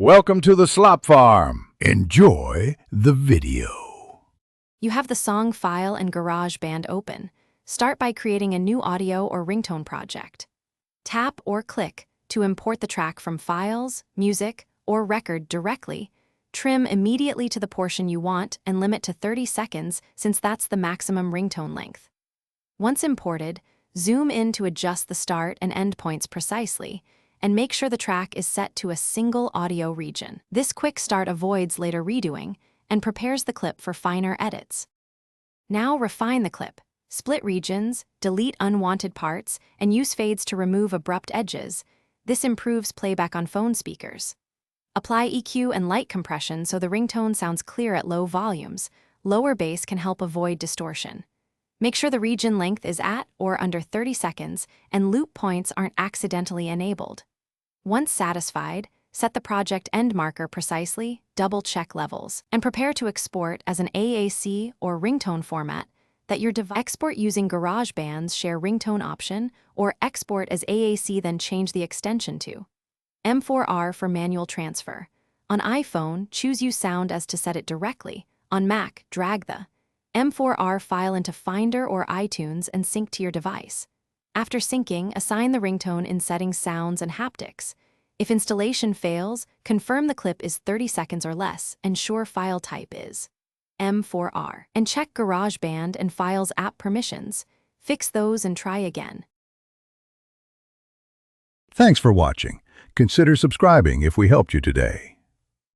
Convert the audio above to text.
Welcome to the Slop Farm. Enjoy the video. You have the song file and GarageBand open. Start by creating a new audio or ringtone project. Tap or click to import the track from Files, Music, or Record directly. Trim immediately to the portion you want and limit to 30 seconds since that's the maximum ringtone length. Once imported, zoom in to adjust the start and end points precisely, and make sure the track is set to a single audio region. This quick start avoids later redoing and prepares the clip for finer edits. Now refine the clip. Split regions, delete unwanted parts, and use fades to remove abrupt edges. This improves playback on phone speakers. Apply EQ and light compression so the ringtone sounds clear at low volumes. Lower bass can help avoid distortion. Make sure the region length is at or under 30 seconds and loop points aren't accidentally enabled. Once satisfied, set the project end marker precisely, double-check levels, and prepare to export as an AAC or ringtone format that your device. Export using GarageBand's share ringtone option, or export as AAC then change the extension to M4R for manual transfer. On iPhone, choose Use Sound as to set it directly. On Mac, drag the M4R file into Finder or iTunes and sync to your device. After syncing, assign the ringtone in Settings, Sounds, and Haptics. If installation fails, confirm the clip is 30 seconds or less, ensure file type is M4R, and check GarageBand and Files app permissions. Fix those and try again. Thanks for watching. Consider subscribing if we helped you today.